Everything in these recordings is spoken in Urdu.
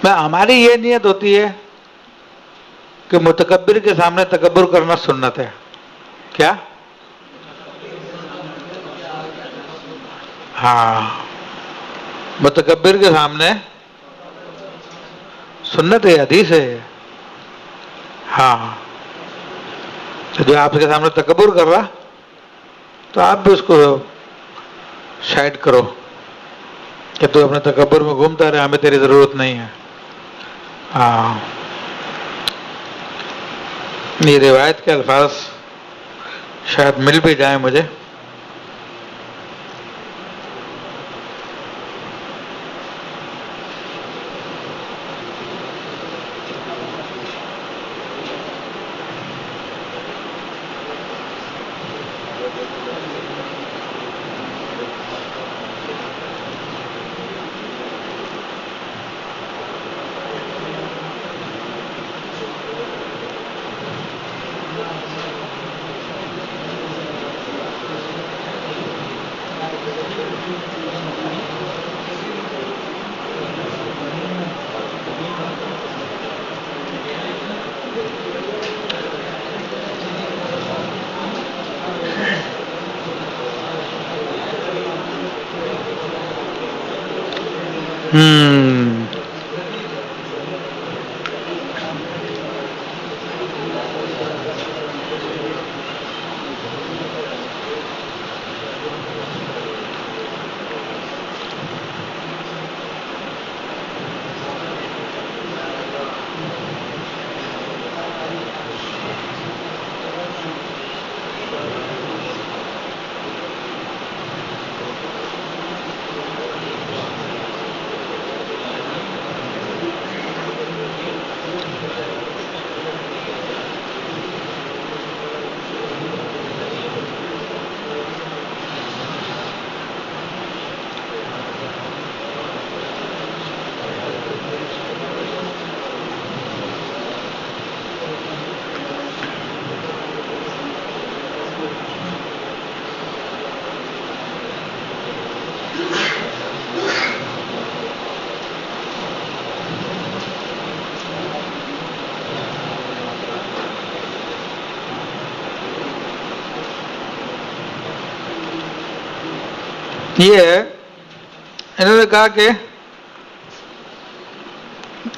میں ہماری یہ نیت ہوتی ہے کہ متکبر کے سامنے تکبر کرنا سنت ہے. کیا؟ ہاں، متکبر کے سامنے سنت ہے، حدیث ہے. ہاں، تو جو آپ کے سامنے تکبر کر رہا تو آپ بھی اس کو سائڈ کرو کہ تو اپنے تکبر میں گھومتا رہے، ہمیں تیری ضرورت نہیں ہے. ہاں، یہ روایت کے الفاظ شاید مل بھی جائیں مجھے. یہ ہے، انہوں نے کہا کہ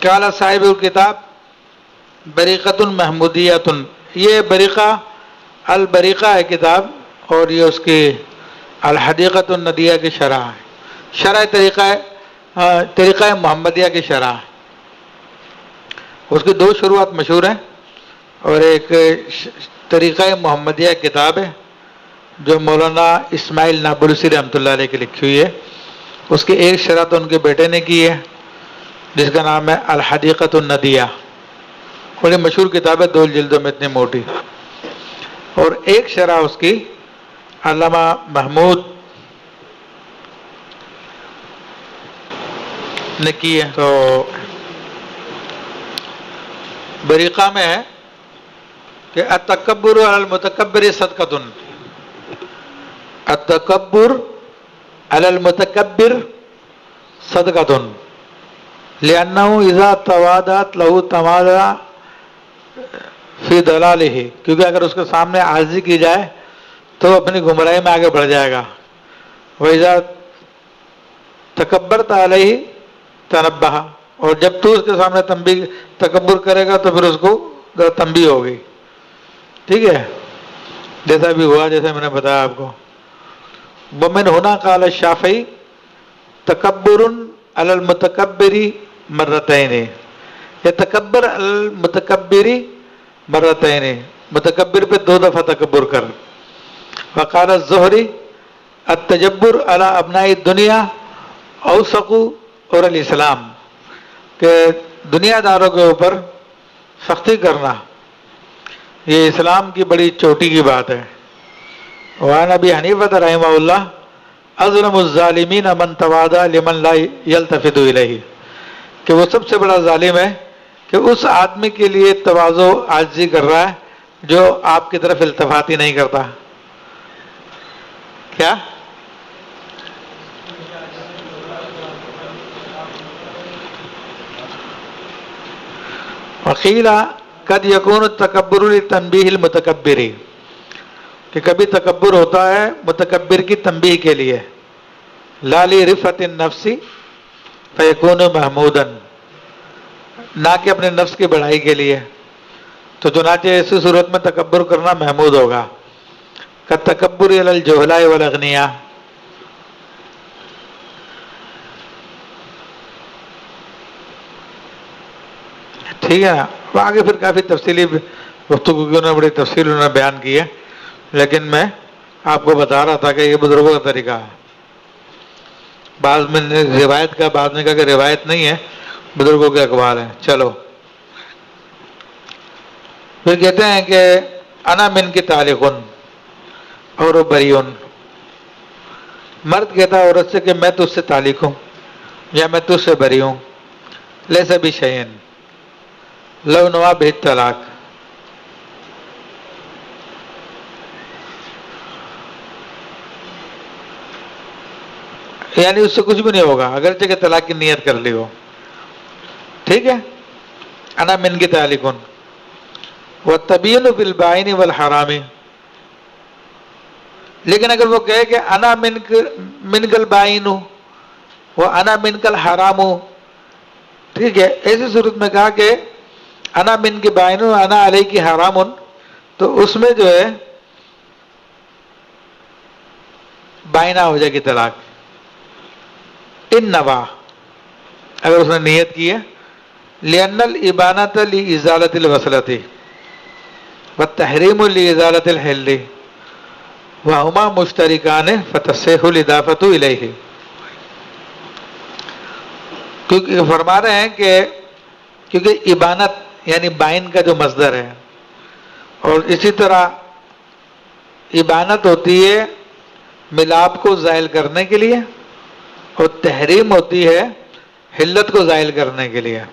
کالا صاحب الکتاب بریقۃ محمودیۃ، یہ بریقہ البریقہ ہے کتاب، اور یہ اس کی الحدیقۃ الندیہ کی شرح ہے. شرح طریقہ محمدیہ کی شرح ہے. اس کی دو شروعات مشہور ہیں، اور ایک طریقہ محمدیہ کتاب ہے جو مولانا اسماعیل نابلسی رحمۃ اللہ علیہ کی لکھی ہوئی ہے. اس کی ایک شرح تو ان کے بیٹے نے کی ہے جس کا نام ہے الحدیقۃ الندیہ. بڑی مشہور کتاب ہے، 2 جلدوں میں اتنی موٹی. اور ایک شرح اس کی علامہ محمود نے کی ہے. تو بریقہ میں ہے کہ التکبر علی المتکبر صدقۃ، التکبر علی المتکبر صدقۃ لأنہ اذا توادت له تمادى فی ضلالہ، کیونکہ اگر اس کے سامنے عاجزی کی جائے تو اپنی گمراہی میں آگے بڑھ جائے گا. وَإِذَا تَكَبَّرْتَ عَلَيْهِ تَنَبَّهَ، اور جب تو اس کے سامنے تکبر کرے گا تو پھر اس کو تنبیہ ہوگی. ٹھیک ہے، جیسا بھی ہوا، جیسے میں نے بتایا آپ کو. وَمِنْ هُنَا قَالَ الشَّافِعِي تَكَبُّرٌ عَلَى الْمُتَكَبِّرِ مَرَّتَيْنِ، یہ تکبر المتکبری مرتین، متکبر پہ 2 دفعہ تکبر کر. وقال الزہری التجبر علی ابناء الدنیا اوثق اور الاسلام، کہ دنیا داروں کے اوپر سختی کرنا یہ اسلام کی بڑی چوٹی کی بات ہے. وعن ابی حنیفہ رحمہ اللہ اظلم الظالمین من تواضع لمن لا یلتفت الیہ، کہ وہ سب سے بڑا ظالم ہے کہ اس آدمی کے لیے تواضع عاجزی کر رہا ہے جو آپ کی طرف التفات ہی نہیں کرتا. کیا؟ وقیل قد یکون التکبر لتنبیہ المتکبر، کہ کبھی تکبر ہوتا ہے متکبر کی تنبیہ کے لیے، لا لرفعۃ النفس فیکون محمودا، نہ کہ اپنے نفس کی بڑائی کے لیے، تو چنانچہ ایسی صورت میں تکبر کرنا محمود ہوگا، کالتکبر علی الجہلاء والاغنیاء، ٹھیک ہے نا. آگے پھر کافی تفصیلی گفتگو کی انہوں نے بڑی تفصیل انہوں نے بیان کی ہے، لیکن میں آپ کو بتا رہا تھا کہ یہ بزرگوں کا طریقہ ہے. بعض میں روایت کا، بعض نے کہا کہ روایت نہیں ہے، بزرگوں کے اقوال ہیں. چلو پھر کہتے ہیں کہ انا من کی تعلقن اور وہ بریون، مرد کہتا ہے عورت سے کہ میں تجھ سے تعلق ہوں یا میں تجھ سے بری ہوں، لیس بشیء لو نوا بہت طلاق، یعنی اس سے کچھ بھی نہیں ہوگا اگرچہ کہ طلاق کی نیت کر لی ہو. ٹھیک ہے، انا من کی تعلقن والتبیین بالبائن والحرام، لیکن اگر وہ کہے کہ انا من کل بائن و انا من کل حرام، ٹھیک ہے، ایسی صورت میں کہا کہ انا من کی بائن و انا علیہ کی حرام، تو اس میں جو ہے بائنہ ہو جائے گی طلاق. ان نوا، اگر اس نے نیت کی ہے، لأن الإبانة لإزالة الوصلة والتحریم لإزالة الحل وهما مشترکان فتصح الإضافة إلیہ، کیونکہ فرما رہے ہیں کہ کیونکہ ابانت یعنی بائن کا جو مصدر ہے، اور اسی طرح ابانت ہوتی ہے ملاپ کو زائل کرنے کے لیے، اور تحریم ہوتی ہے حلت کو زائل کرنے کے لیے.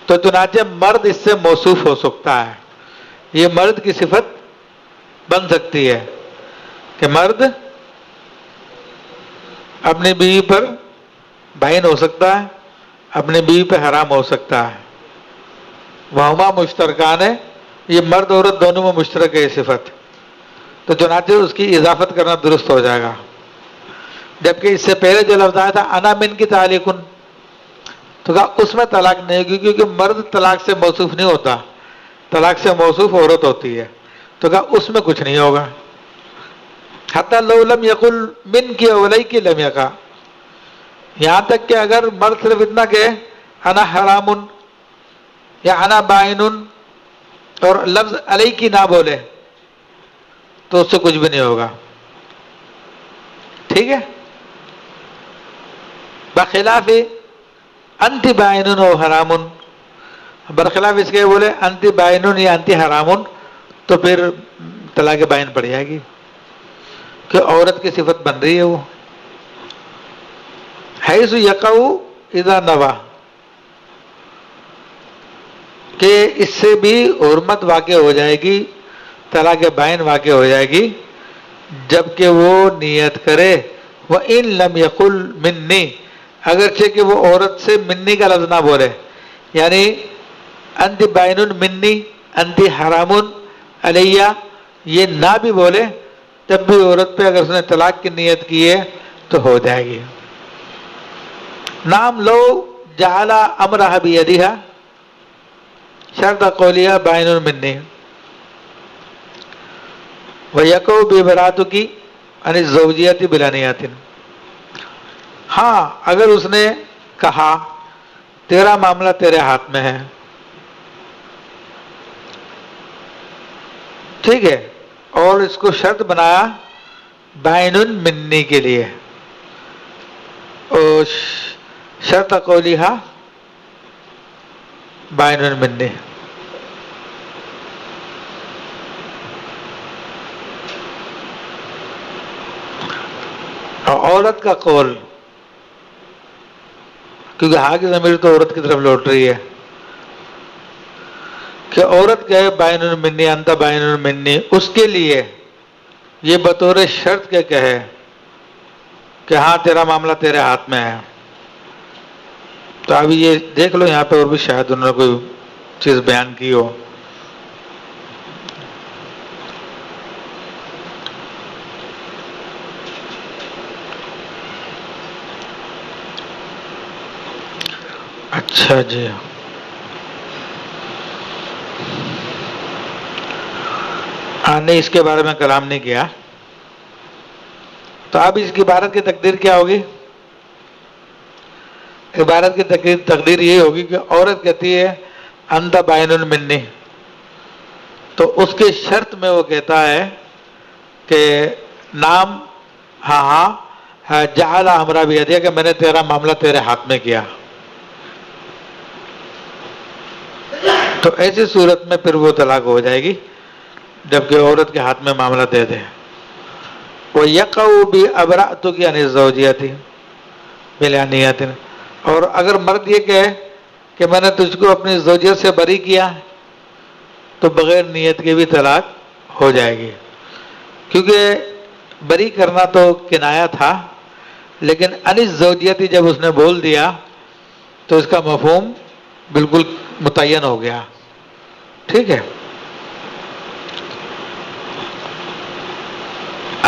تو چنانچہ مرد اس سے موصوف ہو سکتا ہے، یہ مرد کی صفت بن سکتی ہے کہ مرد اپنی بیوی پر بائن ہو سکتا ہے، اپنی بیوی پہ حرام ہو سکتا ہے. وہما مشترکان ہے، یہ مرد عورت دونوں میں مشترک ہے یہ صفت، تو چنانچہ اس کی اضافت کرنا درست ہو جائے گا. جبکہ اس سے پہلے جو لفظ آیا تھا انا من کی تعلقن، تو کہا اس میں طلاق نہیں ہوگی کیونکہ مرد طلاق سے موصوف نہیں ہوتا، طلاق سے موصوف عورت ہوتی ہے، تو کہا اس میں کچھ نہیں ہوگا. حتی لو لم یقل من کی اولی کی لم یقع، یہاں تک کہ اگر مرد صرف اتنا کہ انا حرام یا انا بائن اور لفظ علیہ کی نہ بولے تو اس سے کچھ بھی نہیں ہوگا. ٹھیک ہے، بخلاف انتی بائن و حرام، برخلاف اس کے بولے انتی بائن یا انتی حرام، تو پھر طلاق بائن پڑ جائے گی کہ عورت کی صفت بن رہی ہے وہ. حیث یقع اذا نوا، کہ اس سے بھی حرمت واقع ہو جائے گی، طلاق بائن واقع ہو جائے گی جبکہ وہ نیت کرے. وَإِن لَمْ يَقُلْ مِنِّي، اگرچہ کہ وہ عورت سے منی کا لفظ نہ بولے، یعنی انت بائن منی انت حرام علیہ یہ نہ بھی بولے، تب بھی عورت پہ اگر اس نے طلاق کی نیت کی ہے تو ہو جائے گی. نام لو جعل امرها بیدیہا شرط قولیہ بائن منی ویقع ببراۃک عن الزوجیۃ بلا نیت. ہاں اگر اس نے کہا تیرا معاملہ تیرے ہاتھ میں ہے، ٹھیک ہے، اور اس کو شرط بنایا بائن منی کے لیے، اور شرط قولیہ بائن منی. اور عورت کا قول، کیونکہ ہاں کی ضمیر تو عورت کی طرف لوٹ رہی ہے، کہ عورت کہے بائن منی انت بائن منی، اس کے لیے یہ بطور شرط کے کہے کہ ہاں تیرا معاملہ تیرے ہاتھ میں ہے. تو ابھی یہ دیکھ لو یہاں پہ اور بھی شاید انہوں نے کوئی چیز بیان کی ہو. اچھا جی، نہیں اس کے بارے میں کلام نہیں کیا. تو اب اس کی عبارت کی تقدیر کیا ہوگی؟ عبارت کی تقدیر یہ ہوگی کہ عورت کہتی ہے انت بائن منی، تو اس کے شرط میں وہ کہتا ہے کہ نام ہاں جعل امرا بیدیہ، کہ میں نے تیرا معاملہ تیرے ہاتھ میں کیا. تو ایسی صورت میں پھر وہ طلاق ہو جائے گی جبکہ عورت کے ہاتھ میں معاملہ دے دے. وَيَقَعُ بِأَبْرَأْتُكِ عَنِ الزَّوْجِيَّةِ بِالْعَنِيَّةٍ، اور اگر مرد یہ کہے کہ میں نے تجھ کو اپنی زوجیت سے بری کیا تو بغیر نیت کے بھی طلاق ہو جائے گی، کیونکہ بری کرنا تو کنایا تھا، لیکن عن الزوجیت جب اس نے بول دیا تو اس کا مفہوم بالکل متعین ہو گیا. ٹھیک ہے.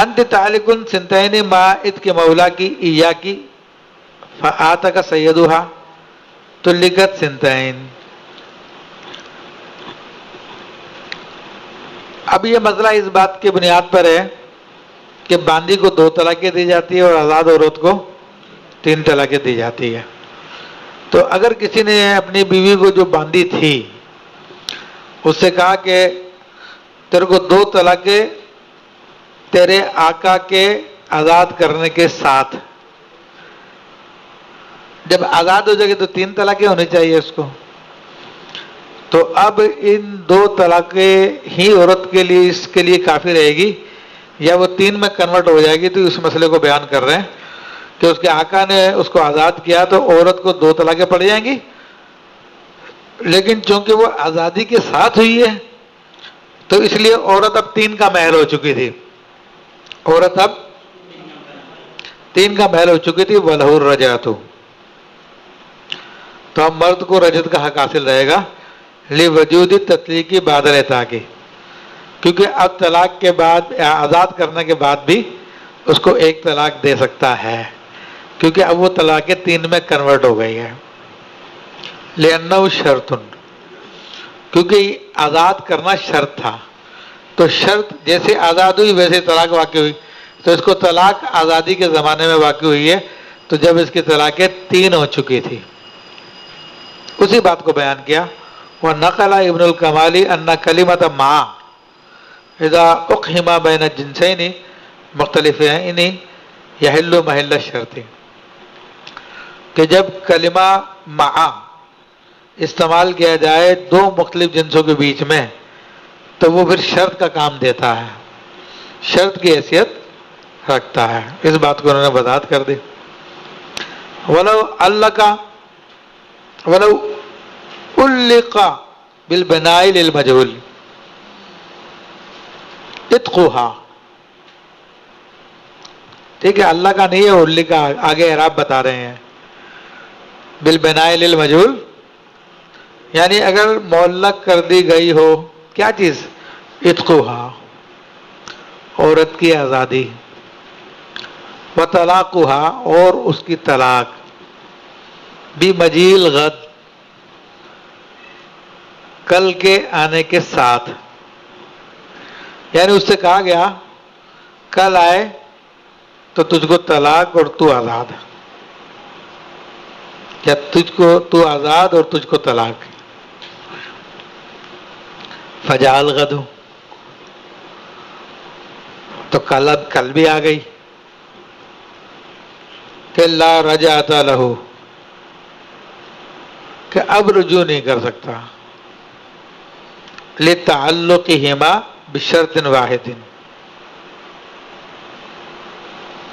انت تعلق سنتین ما ات کے مولا کی ایا کی فآتک سیدھا تلکت سنتین. اب یہ مسئلہ اس بات کی بنیاد پر ہے کہ باندی کو 2 طلاقیں دی جاتی ہے اور آزاد عورت کو 3 طلاقیں دی جاتی ہے. تو اگر کسی نے اپنی بیوی کو جو باندھی تھی اس سے کہا کہ تیرے کو 2 طلاقیں تیرے آقا کے آزاد کرنے کے ساتھ، جب آزاد ہو جائے گی تو 3 طلاقیں ہونی چاہیے اس کو. تو اب ان 2 طلاقیں ہی عورت کے لیے اس کے لیے کافی رہے گی یا وہ 3 میں کنورٹ ہو جائے گی؟ تو اس مسئلے کو بیان کر رہے ہیں کہ اس کے آقا نے اس کو آزاد کیا تو عورت کو 2 طلاقیں پڑ جائیں گی، لیکن چونکہ وہ آزادی کے ساتھ ہوئی ہے تو اس لیے عورت اب 3 کا مہر ہو چکی تھی. عورت اب 3 کا مہر ہو چکی تھی. وَلَهُ الرَّجْعَةُ، تو اب مرد کو رجعت کا حق حاصل رہے گا لِوَجُودِ التَّطْلِيقِ بَعْدَ الْإِطْلَاقِ، کیونکہ اب طلاق کے بعد آزاد کرنے کے بعد بھی اس کو 1 طلاق دے سکتا ہے، کیونکہ اب وہ طلاقیں 3 میں کنورٹ ہو گئی ہے. لِأَنَّهُ شَرْطٌ، کیونکہ آزاد کرنا شرط تھا، تو شرط جیسے آزاد ہوئی ویسے طلاق واقع ہوئی. تو اس کو طلاق آزادی کے زمانے میں واقع ہوئی ہے تو جب اس کی طلاقیں 3 ہو چکی تھی. اسی بات کو بیان کیا. وَنَقَلَ ابن الکمالی أَنَّ كَلِمَةَ مَعَ إِذَا أُقْحِمَ بَيْنَ الجِّنسَيْنِ مختلفین یحل محل الشرط، کہ جب کلمہ مع استعمال کیا جائے 2 مختلف جنسوں کے بیچ میں تو وہ پھر شرط کا کام دیتا ہے، شرط کی حیثیت رکھتا ہے. اس بات کو انہوں نے وضاحت کر دی. وَلَوْ علق بالبناء للمجهول اتقوها، ٹھیک ہے، اللہ کا نہیں ہے، علق کا آگے اعراب بتا رہے ہیں. بالبناء للمجهول یعنی اگر معلق کر دی گئی ہو کیا چیز؟ اتقوها، عورت کی آزادی، وطلاقها، اور اس کی طلاق، بمجیل غد، کل کے آنے کے ساتھ. یعنی اس سے کہا گیا کل آئے تو تجھ کو طلاق اور تو آزاد، یا تو آزاد اور تجھ کو طلاق. فجال غدو، تو کل بھی آ گئی کہ لا رجعت لہ، کہ اب رجوع نہیں کر سکتا. لتعلقہما بشرط واحد،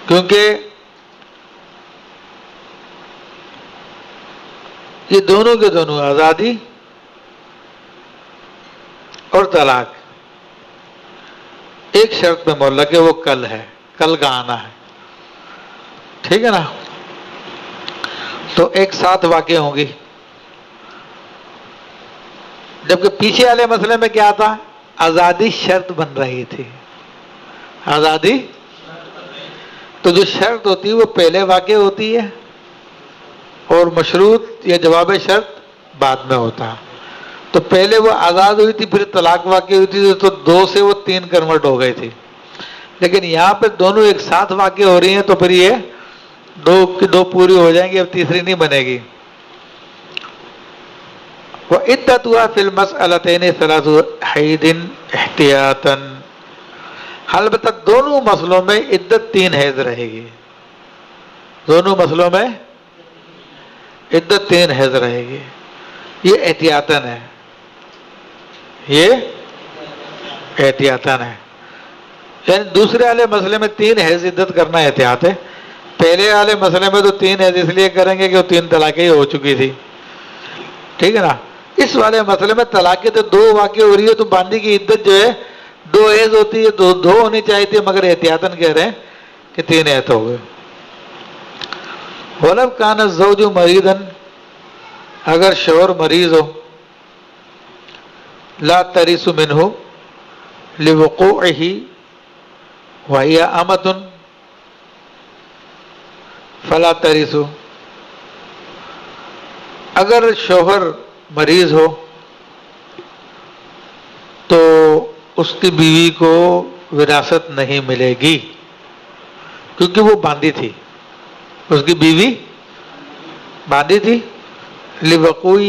کیونکہ یہ دونوں کے دونوں آزادی اور طلاق ایک شرط میں معلق ہے، وہ کل ہے، کل کا آنا ہے. ٹھیک ہے نا؟ تو ایک ساتھ واقع ہوں گی. جبکہ پیچھے والے مسئلے میں کیا تھا؟ آزادی شرط بن رہی تھی. آزادی تو جو شرط ہوتی ہے وہ پہلے واقع ہوتی ہے اور مشروط یا جواب شرط بعد میں ہوتا. تو پہلے وہ آزاد ہوئی تھی، پھر طلاق واقع ہوئی تھی، تو 2 سے وہ 3 کنورٹ ہو گئی تھی. لیکن یہاں پہ دونوں ایک ساتھ واقع ہو رہی ہیں تو پھر یہ 2 کی 2 پوری ہو جائیں گی، اب تیسری نہیں بنے گی. وَعِدَّتُهَا فِي الْمَسْأَلَتَيْنِ 3 حَيْضٍ احتیاطًا. البتہ دونوں مسئلوں میں عدت 3 حیض رہے گی. دونوں مسئلوں میں عدت 3 حیض رہے گی. یہ احتیاطاً ہے، یہ احتیاطاً ہے. یعنی دوسرے والے مسئلے میں 3 حیض عدت کرنا احتیاط ہے. پہلے والے مسئلے میں تو 3 حیض اس لیے کریں گے کہ وہ 3 طلاقیں ہی ہو چکی تھی. ٹھیک ہے نا. اس والے مسئلے میں طلاقیں تو 2 واقع ہو رہی ہے، تو باندھی کی عدت جو ہے 2 حیض ہوتی ہے، 2 ہونی چاہیے تھی، مگر احتیاطاً کہہ رہے ہیں کہ 3 حیض ہو گئے. وَلَوْ كَانَ الزَّوْجُ مَرِيضًا. اگر شوہر مریض ہو، لا ترث منہ لوقوعہ وہی امۃ فلا ترث. اگر شوہر مریض ہو تو اس کی بیوی کو وراثت نہیں ملے گی، کیونکہ وہ باندھی تھی. اس کی بیوی باندھی تھی. لوقوعہ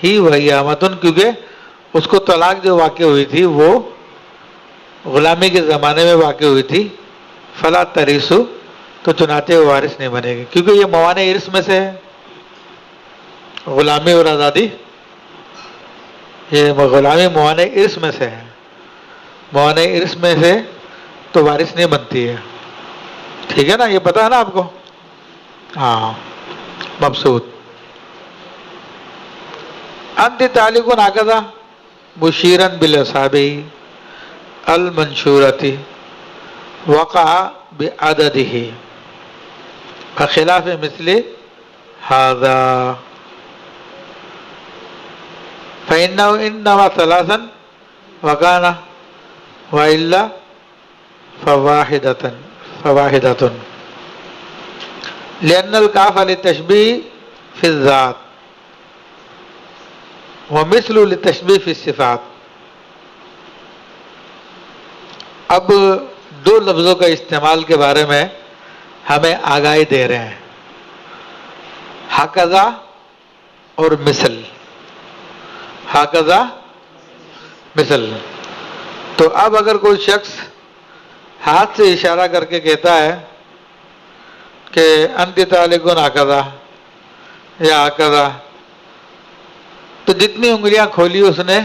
ہی وہی امۃ، کیونکہ اس کو طلاق جو واقع ہوئی تھی وہ غلامی کے زمانے میں واقع ہوئی تھی. فلا ترث، تو چنانچہ وہ وارث نہیں بنے گی، کیونکہ یہ موانع ارث میں سے ہے. غلامی اور آزادی، یہ غلامی موانع ارث میں سے ہے. موانع ارث میں سے تو وارث نہیں بنتی ہے. ٹھیک ہے نا، یہ پتہ ہے نا آپ کو. ہاں مبسوط. انت تعلق هكذا مشیرا بالاصابع المنشورة وقع بعدده بخلاف مثل هذا فإنه إنما 3 وكان وإلا فواحدة لأن الكاف للتشبيه في الذات ومثل للتشبيه في الصفات. اب 2 لفظوں کا استعمال کے بارے میں ہمیں آگاہی دے رہے ہیں، ہکذا اور مثل. ہکذا مثل. تو اب اگر کوئی شخص ہاتھ سے اشارہ کر کے کہتا ہے کہ انت طالق ہکذا یا ہکذا، تو جتنی انگلیاں کھولی اس نے،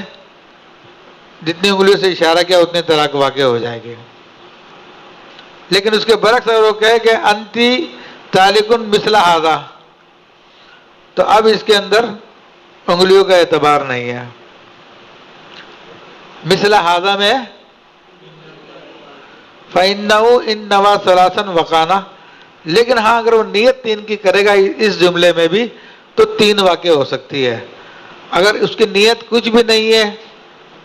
جتنی انگلیوں سے اشارہ کیا اتنی طلاق واقع ہو جائے گی. لیکن اس کے برعکس اگر وہ کہے کہ انتی طالق مثل ھذا، تو اب اس کے اندر انگلیوں کا اعتبار نہیں ہے. مثل ھذا میں فإنه إن نوى 3 وقانا. لیکن ہاں اگر وہ نیت 3 کی کرے گا اس جملے میں بھی تو 3 واقع ہو سکتی ہے. اگر اس کی نیت کچھ بھی نہیں ہے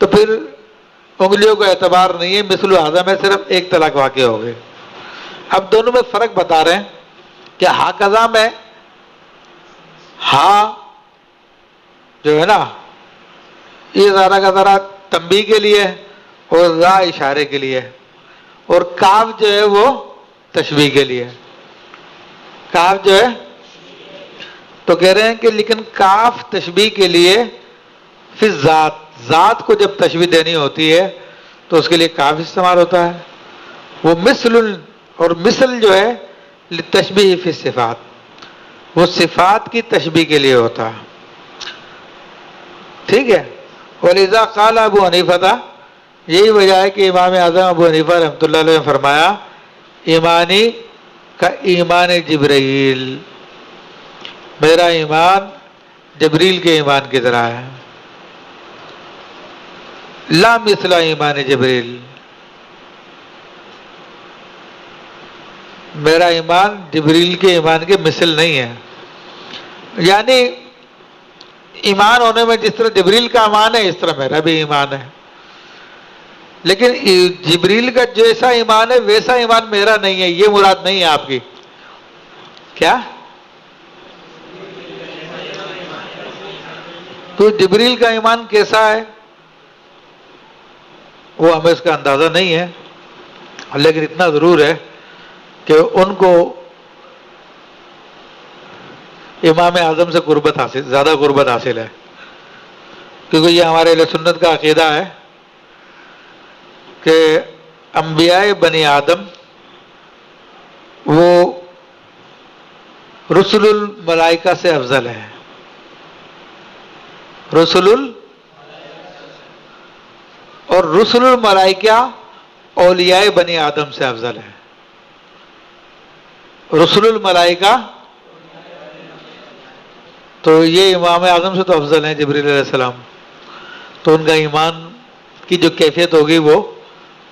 تو پھر انگلیوں کا اعتبار نہیں ہے. مثل ھذا میں صرف 1 طلاق واقع ہو گئی. اب دونوں میں فرق بتا رہے ہیں کہ ہکذا میں ہا جو ہے نا یہ ذرا کا ذرا تنبیہ کے لیے اور را اشارے کے لیے، اور کاف جو ہے وہ تشبیہ کے لیے. کاف جو ہے تو کہہ رہے ہیں کہ لیکن کاف تشبیہ کے لیے پھر ذات کو جب تشبیہ دینی ہوتی ہے تو اس کے لیے کاف استعمال ہوتا ہے. وہ مثل اور مثل جو ہے للتشبیہ فی الصفات، وہ صفات کی تشبیہ کے لیے ہوتا ہے. ٹھیک ہے. ولذا قال ابو حنیفہ، یہی وجہ ہے کہ امام اعظم ابو حنیفہ رحمۃ اللہ علیہ نے فرمایا ایمانی کا ایمان جبرائیل، میرا ایمان جبریل کے ایمان کی طرح ہے. لا مثل ایمان جبریل، میرا ایمان جبریل کے ایمان کے مثل نہیں ہے. یعنی ایمان ہونے میں جس طرح جبریل کا ایمان ہے اس طرح میرا بھی ایمان ہے، لیکن جبریل کا جیسا ایمان ہے ویسا ایمان میرا نہیں ہے، یہ مراد نہیں ہے آپ کی. کیا؟ تو جبریل کا ایمان کیسا ہے وہ ہمیں اس کا اندازہ نہیں ہے، لیکن اتنا ضرور ہے کہ ان کو امام اعظم سے قربت حاصل، زیادہ قربت حاصل ہے، کیونکہ یہ ہمارے اہل سنت کا عقیدہ ہے کہ انبیاء بنی آدم وہ رسل الملائکہ سے افضل ہے. اور رسل الملائکہ اولیاء بنی آدم سے افضل ہے. رسل الملائکہ تو یہ امام اعظم سے تو افضل ہیں جبریل علیہ السلام، تو ان کا ایمان کی جو کیفیت ہوگی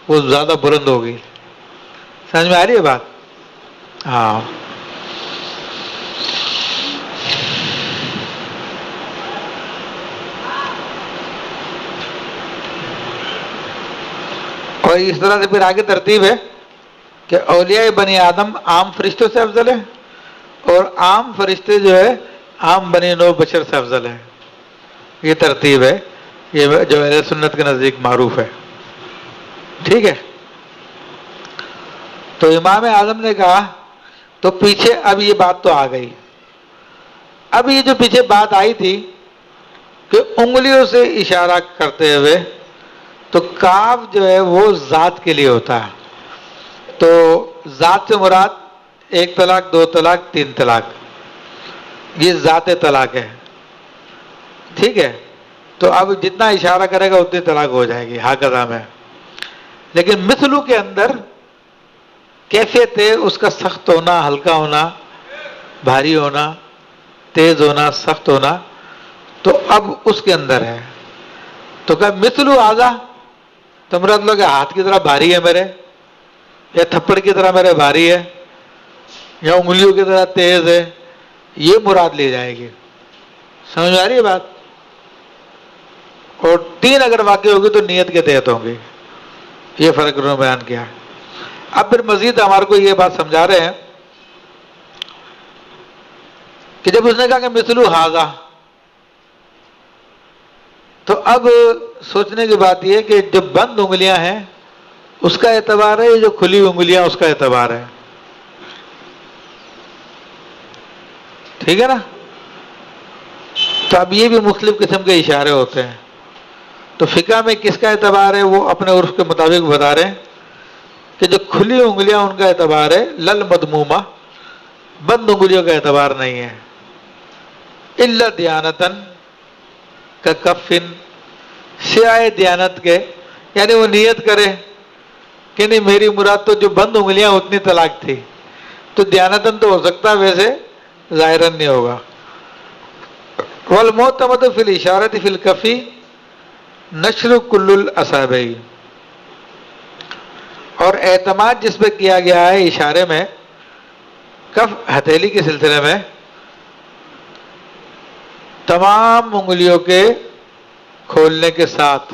وہ زیادہ بلند ہوگی. سمجھ میں آ رہی ہے بات؟ ہاں. اور اس طرح سے پھر آگے ترتیب ہے کہ اولیاء بنی آدم عام فرشتوں سے افضل ہے، اور عام فرشتے جو ہے عام بنی نوع بشر سے افضل ہے. یہ ترتیب ہے، یہ جو اہل سنت کے نزدیک معروف ہے. ٹھیک ہے. تو امام اعظم نے کہا، تو پیچھے اب یہ بات تو آ گئی. اب یہ جو پیچھے بات آئی تھی کہ انگلیوں سے اشارہ کرتے ہوئے، تو کاف جو ہے وہ ذات کے لیے ہوتا ہے. تو ذات سے مراد 1 طلاق 2 طلاق 3 طلاق، یہ ذات طلاق ہے. ٹھیک ہے. تو اب جتنا اشارہ کرے گا اتنی طلاق ہو جائے گی، ہاکذا میں. لیکن مثلو کے اندر کیفیت ہے اس کا سخت ہونا، ہلکا ہونا، بھاری ہونا، تیز ہونا، سخت ہونا، تو اب اس کے اندر ہے. تو کہ مثلو آزا، تو مراد لوگ ہاتھ کی طرح بھاری ہے میرے، یا تھپڑ کی طرح میرے بھاری ہے، یا انگلیوں کی طرح تیز ہے، یہ مراد لی جائے گی. سمجھ آ رہی ہے بات؟ اور 3 اگر واقع ہوگی تو نیت کے تحت ہوں گی. یہ فرق انہوں نے بیان کیا. اب پھر مزید ہمارے کو یہ بات سمجھا رہے ہیں کہ جب اس نے کہا کہ مثلو ہاذا، تو اب سوچنے کی بات یہ کہ جو بند انگلیاں ہیں اس کا اعتبار ہے، جو کھلی انگلیاں اس کا اعتبار ہے. ٹھیک ہے نا؟ تو اب یہ بھی مختلف قسم کے اشارے ہوتے ہیں. تو فقہ میں کس کا اعتبار ہے وہ اپنے عرف کے مطابق بتا رہے ہیں کہ جو کھلی انگلیاں ان کا اعتبار ہے، لل مدمومہ، بند انگلیوں کا اعتبار نہیں ہے. الا دیانتن کا کفن، سوائے دیانت کے، یعنی وہ نیت کرے کہ نہیں میری مراد تو جو بند انگلیاں اتنی طلاق تھی، تو دیانتن تو ہو سکتا ہے، ویسے ظاہراً نہیں ہوگا. والمعتمد فی الاشارۃ فی الکفی نشر کل الاصابع، اور اعتماد جس پہ کیا گیا ہے اشارے میں کف ہتھیلی کے سلسلے میں، تمام انگلیوں کے کھولنے کے ساتھ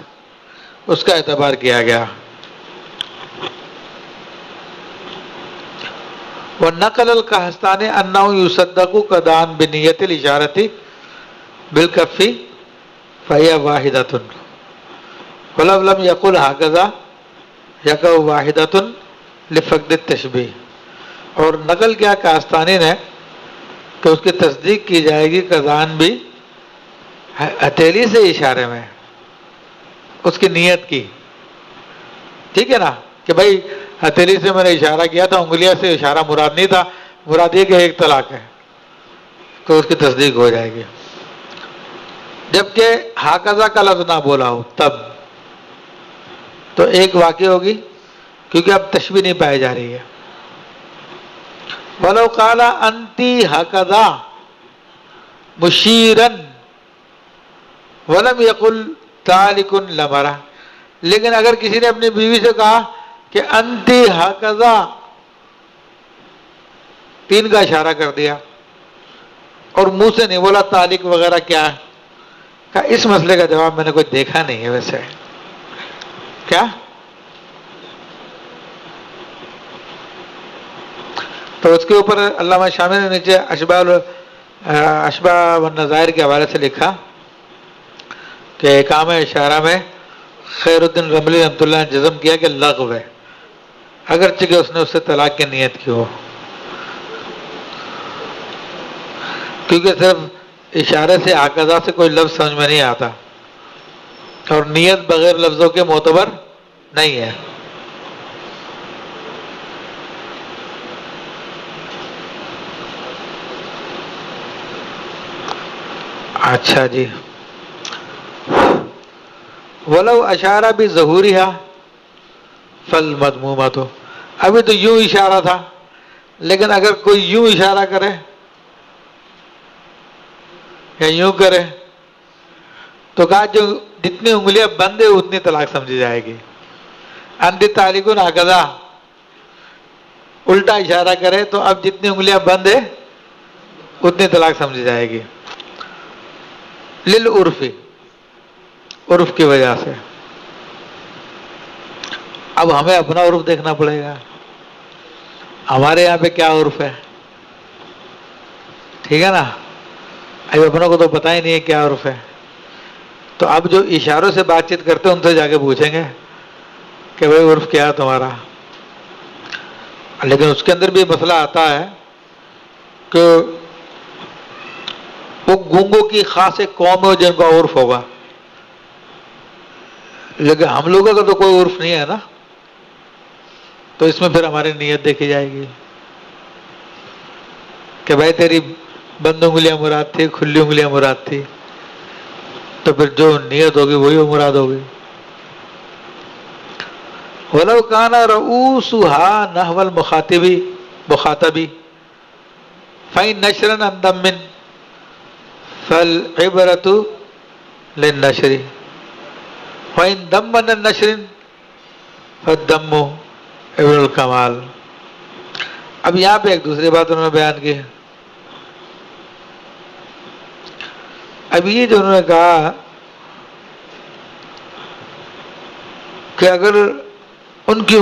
اس کا اعتبار کیا گیا. وَنَقَلَ الْقَحْطَانِ أَنَّهُ يُصَدَّقُ قَدْعًا بِنِيَّةِ الْإِشَارَةِ بِالْكَفِّ فَهِيَ وَاحِدَةٌ وَلَوْ لَمْ يَقُلْ هَكَذَا يَقَعُ وَاحِدَةٌ لِفَقْدِ التَّشْبِيهِ. اور نقل کیا قحطانی نے کہ اس کی تصدیق کی جائے گی قدعاً بھی ہتھیلی سے اشارے میں، اس کی نیت کی. ٹھیک ہے نا؟ کہ بھائی ہتھیلی سے میں نے اشارہ کیا تھا، انگلیاں سے اشارہ مراد نہیں تھا، مراد یہ کہ 1 طلاق ہے، تو اس کی تصدیق ہو جائے گی. جبکہ ہاکذا کا لفظ نہ بولا ہو تب تو ایک واقع ہوگی، کیونکہ اب تشبیہ نہیں پائی جا رہی ہے. وَلَوْ قَالَ أَنْتِ هَكَذَا مُشِيرًا وَلَمْ يَقُلْ تَالِكٌ لَمَرَ، لیکن اگر کسی نے اپنی بیوی سے کہا کہ انتی ہکذا، 3 کا اشارہ کر دیا، اور منہ سے نہیں بولا تالک وغیرہ کیا ہے، کہا اس مسئلے کا جواب میں نے کوئی دیکھا نہیں ہے ویسے. کیا؟ تو اس کے اوپر علامہ شامی نے نیچے اشباہ والنظائر کے حوالے سے لکھا کہ احکام اشارہ میں خیر الدین رملی رحمۃ اللہ نے جزم کیا کہ لغو ہے، اگرچہ کہ اس نے اس سے طلاق کی نیت کی ہو، کیونکہ صرف اشارے سے آکزا سے کوئی لفظ سمجھ میں نہیں آتا، اور نیت بغیر لفظوں کے معتبر نہیں ہے. اچھا جی. ولو اشارہ بھی ظہوریہ فالمذمومۃ، ابھی تو یوں اشارہ تھا، لیکن اگر کوئی یوں اشارہ کرے یا یوں کرے تو کہا جو جتنی انگلیاں بند ہے اتنی طلاق سمجھی جائے گی. انت طالقن ہکذا، الٹا اشارہ کرے تو اب جتنی انگلیاں بند ہے اتنی طلاق سمجھی جائے گی. للعرف، عرف کی وجہ سے. اب ہمیں اپنا عرف دیکھنا پڑے گا، ہمارے یہاں پہ کیا عرف ہے، ٹھیک ہے نا. اب اپنوں کو تو پتہ ہی نہیں ہے کیا عرف ہے، تو اب جو اشاروں سے بات چیت کرتے ہیں ان سے جا کے پوچھیں گے کہ بھائی عرف کیا ہے تمہارا. لیکن اس کے اندر بھی مسئلہ آتا ہے کہ وہ گونگوں کی خاص ایک قوم ہے جن کا عرف ہوگا، لیکن ہم لوگوں کا تو کوئی عرف نہیں ہے نا، تو اس میں پھر ہماری نیت دیکھی جائے گی کہ بھائی تیری بند انگلیاں مراد تھی، کھلی انگلیاں مراد تھی، تو پھر جو نیت ہوگی وہی مراد ہوگی. وَلَوْ كَانَ رُؤُوسُهَا نَحْوَ الْمُخَاطَبِ فَإِنْ نَشْرًا عَنْ دَمٍّ فَالْعِبْرَةُ لِلنَّشْرِ وَإِنْ دَمَّ عَنْ نَشْرٍ فَالدَّمُّ ابن الکمال. اب یہاں پہ ایک دوسری بات انہوں نے بیان کی. اب یہ جو انہوں نے کہا کہ اگر ان کی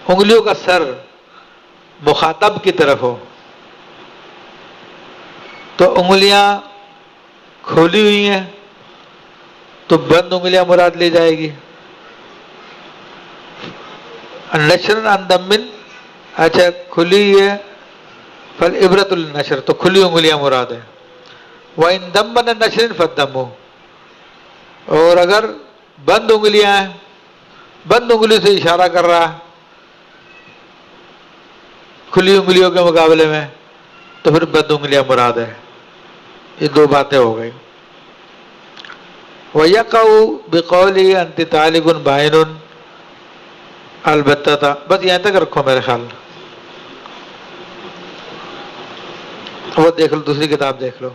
انگلیوں کا سر مخاطب کی طرف ہو تو انگلیاں کھولی ہوئی ہیں تو بند انگلیاں مراد لی جائے گی. نشرن عن دمن، اچھا کھلی ہے، فالعبرۃ للنشر، تو کھلی انگلیاں مراد ہے. وَإِن دَمَّ عَنْ نَشْرٍ فَالدَّمُّ، اور اگر بند انگلیاں ہیں، بند انگلی سے اشارہ کر رہا ہے کھلی انگلیوں کے مقابلے میں، تو پھر بند انگلیاں مراد ہے. یہ دو باتیں ہو گئی. وَيَقَعُ بِقَوْلِهِ أَنْتِ طَالِقٌ بَائِنٌ، البتہ تھا. بس یہاں تک رکھو میرے خیال. وہ دیکھ لو، دوسری کتاب دیکھ لو.